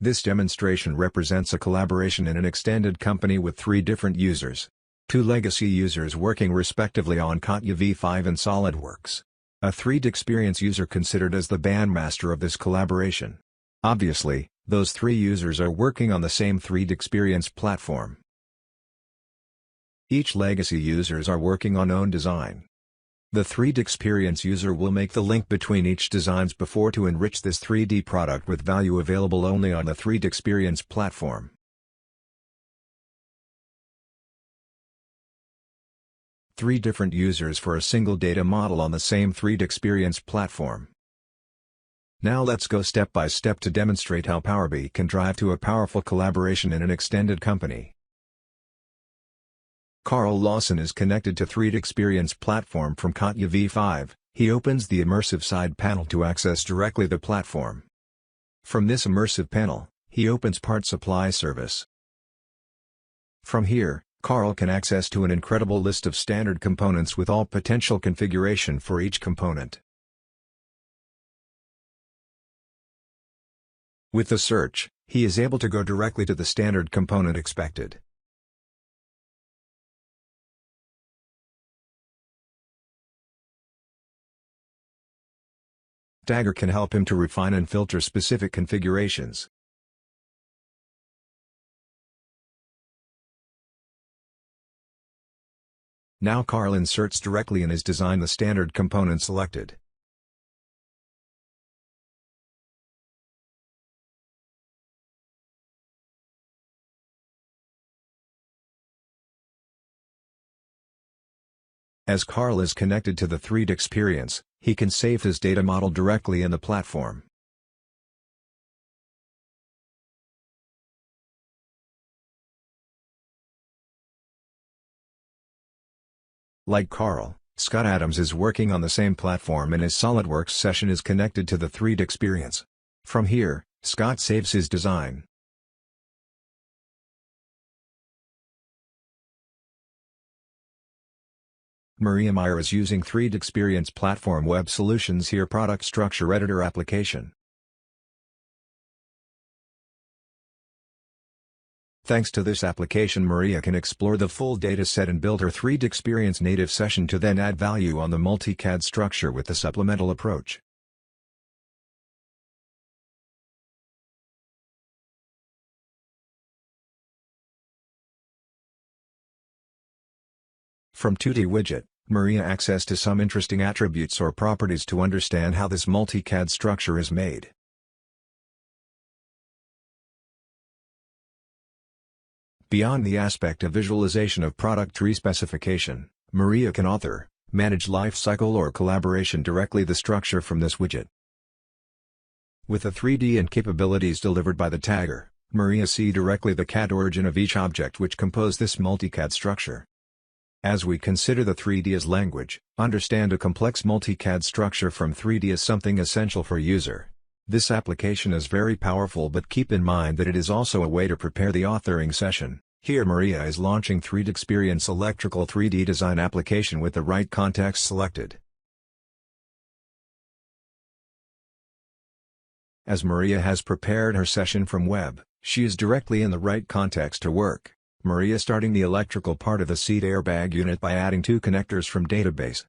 This demonstration represents a collaboration in an extended company with 3 different users. 2 legacy users working respectively on CATIA V5 and SolidWorks. A 3D Experience user considered as the bandmaster of this collaboration. Obviously, those 3 users are working on the same 3D Experience platform. Each legacy users are working on own design. The 3D Experience user will make the link between each designs before to enrich this 3D product with value available only on the 3D Experience platform. Three different users for a single data model on the same 3D Experience platform. Now let's go step by step to demonstrate how Power BI can drive to a powerful collaboration in an extended company. Carl Lawson is connected to 3D Experience platform from CATIA V5. He opens the immersive side panel to access directly the platform. From this immersive panel, he opens Part Supply Service. From here, Carl can access to an incredible list of standard components with all potential configuration for each component. With the search, he is able to go directly to the standard component expected. Dagger can help him to refine and filter specific configurations. Now Carl inserts directly in his design the standard component selected. As Carl is connected to the 3D Experience, he can save his data model directly in the platform. Like Carl, Scott Adams is working on the same platform and his SolidWorks session is connected to the 3D Experience. From here, Scott saves his design. Maria Meyer is using 3D Experience Platform Web Solutions here Product Structure Editor application. Thanks to this application, Maria can explore the full data set and build her 3D Experience native session to then add value on the multi-CAD structure with the supplemental approach. From 2D Widget, Maria access to some interesting attributes or properties to understand how this multi-CAD structure is made. Beyond the aspect of visualization of product tree specification, Maria can author, manage lifecycle or collaboration directly the structure from this widget. With the 3D and capabilities delivered by the tagger, Maria see directly the CAD origin of each object which compose this multi-CAD structure. As we consider the 3D as language, understand a complex multi-CAD structure from 3D is something essential for user. This application is very powerful, but keep in mind that it is also a way to prepare the authoring session. Here Maria is launching 3D Experience Electrical 3D Design application with the right context selected. As Maria has prepared her session from web, she is directly in the right context to work. Maria starting the electrical part of the seat airbag unit by adding 2 connectors from database.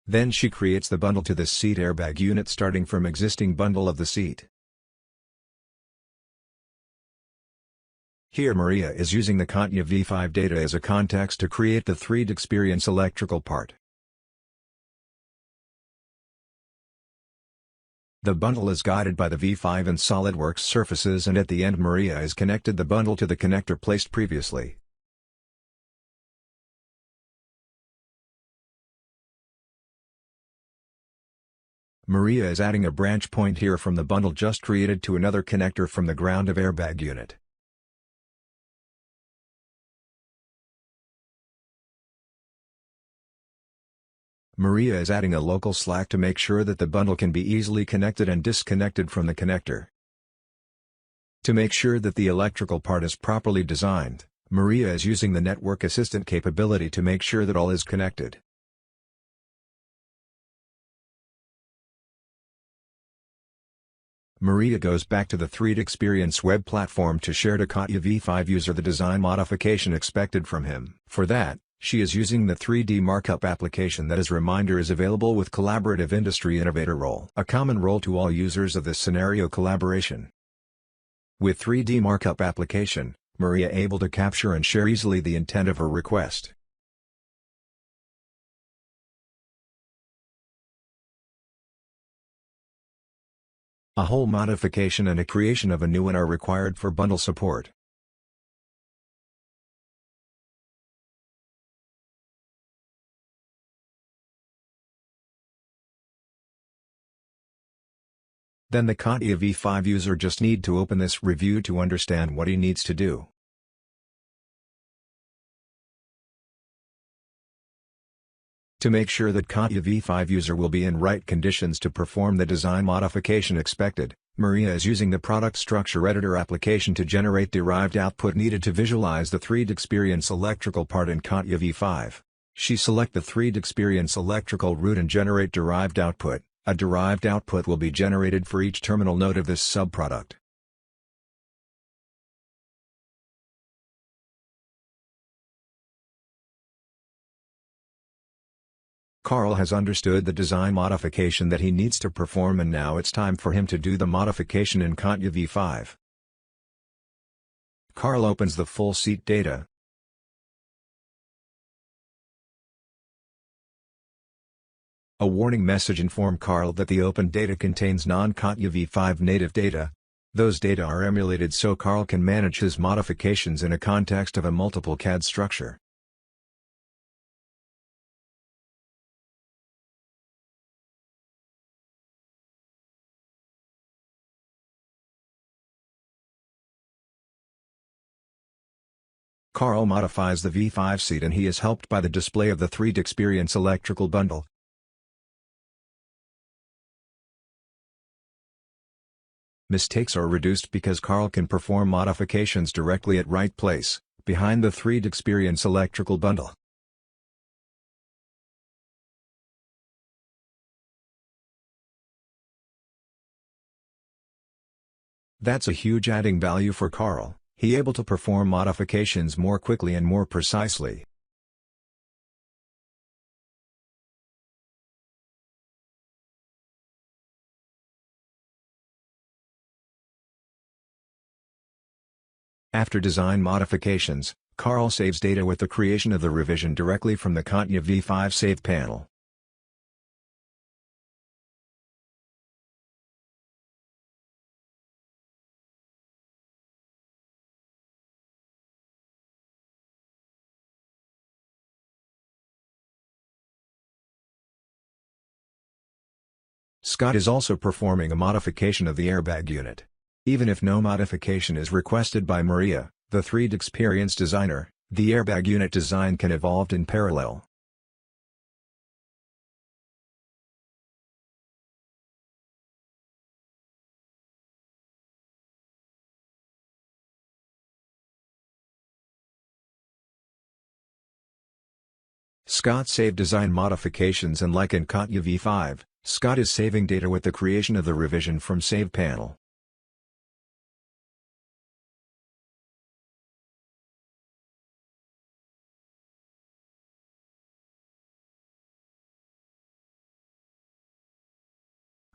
Then she creates the bundle to this seat airbag unit starting from existing bundle of the seat. Here Maria is using the CATIA V5 data as a context to create the 3D Experience electrical part. The bundle is guided by the V5 and SolidWorks surfaces, and at the end Maria is connected the bundle to the connector placed previously. Maria is adding a branch point here from the bundle just created to another connector from the ground of airbag unit. Maria is adding a local slack to make sure that the bundle can be easily connected and disconnected from the connector. To make sure that the electrical part is properly designed, Maria is using the Network Assistant capability to make sure that all is connected. Maria goes back to the 3D Experience web platform to share to CATIA V5 user the design modification expected from him. For that, she is using the 3D Markup application that, as reminder, is available with Collaborative Industry Innovator role, a common role to all users of this scenario collaboration. With 3D Markup application, Maria able to capture and share easily the intent of her request. A whole modification and a creation of a new one are required for bundle support. Then the CATIA V5 user just need to open this review to understand what he needs to do. To make sure that CATIA V5 user will be in right conditions to perform the design modification expected, Maria is using the Product Structure Editor application to generate derived output needed to visualize the 3D Experience Electrical part in CATIA V5. She select the 3D Experience Electrical route and generate derived output. A derived output will be generated for each terminal node of this subproduct. Carl has understood the design modification that he needs to perform, and now it's time for him to do the modification in CATIA V5. Carl opens the full seat data. A warning message informs Carl that the open data contains non-CATIA V5 native data. Those data are emulated so Carl can manage his modifications in a context of a multiple CAD structure. Carl modifies the V5 seat and he is helped by the display of the 3D Experience Electrical bundle. Mistakes are reduced because Carl can perform modifications directly at right place, behind the 3D Experience Electrical bundle. That's a huge adding value for Carl. He able to perform modifications more quickly and more precisely. After design modifications, Carl saves data with the creation of the revision directly from the CATIA V5 Save panel. Scott is also performing a modification of the airbag unit. Even if no modification is requested by Maria, the 3D Experience designer, the airbag unit design can evolve in parallel. Scott saved design modifications, and like in CATIA V5, Scott is saving data with the creation of the revision from Save panel.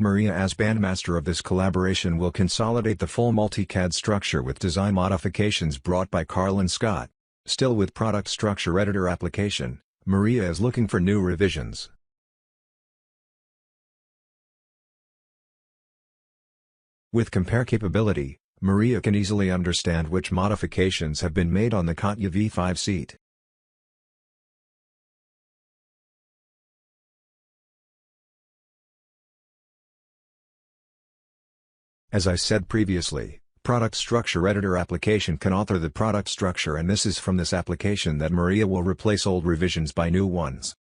Maria, as bandmaster of this collaboration, will consolidate the full multi-CAD structure with design modifications brought by Carl and Scott. Still with Product Structure Editor application, Maria is looking for new revisions. With Compare capability, Maria can easily understand which modifications have been made on the CATIA V5 seat. As I said previously, Product Structure Editor application can author the product structure, and this is from this application that Maria will replace old revisions by new ones.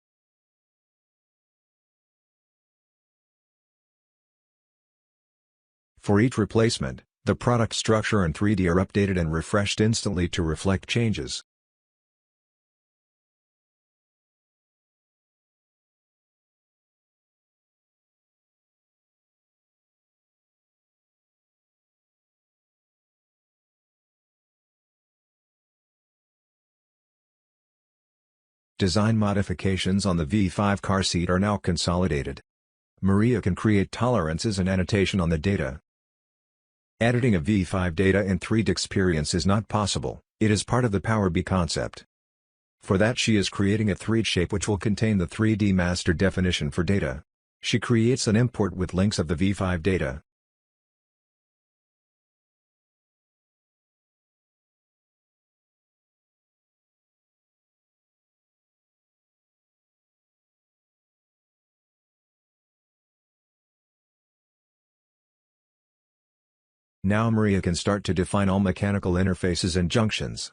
For each replacement, The product structure and 3D are updated and refreshed instantly to reflect changes. Design modifications on the V5 car seat are now consolidated. Maria can create tolerances and annotation on the data. Editing a V5 data in 3D experience is not possible, it is part of the Power BI concept. For that she is creating a 3D shape which will contain the 3D master definition for data. She creates an import with links of the V5 data. Now Maria can start to define all mechanical interfaces and junctions.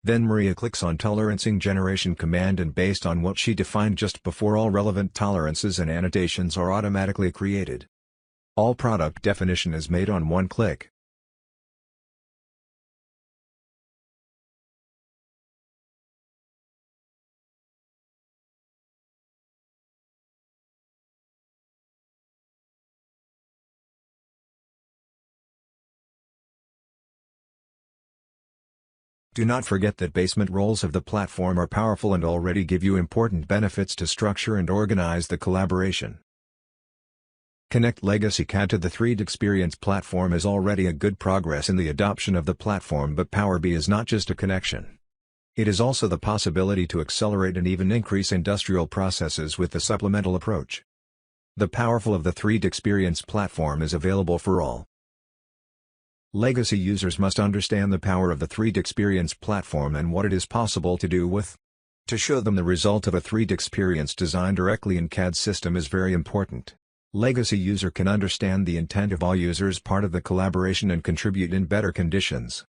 Then Maria clicks on Tolerancing Generation command, and based on what she defined just before, all relevant tolerances and annotations are automatically created. All product definition is made on one click. Do not forget that basement roles of the platform are powerful and already give you important benefits to structure and organize the collaboration. Connect Legacy CAD to the 3D Experience platform is already a good progress in the adoption of the platform, but Power BI is not just a connection. It is also the possibility to accelerate and even increase industrial processes with the supplemental approach. The powerful of the 3D Experience platform is available for all. Legacy users must understand the power of the 3D Experience platform and what it is possible to do with. To show them the result of a 3D Experience design directly in CAD system is very important. Legacy user can understand the intent of all users part of the collaboration and contribute in better conditions.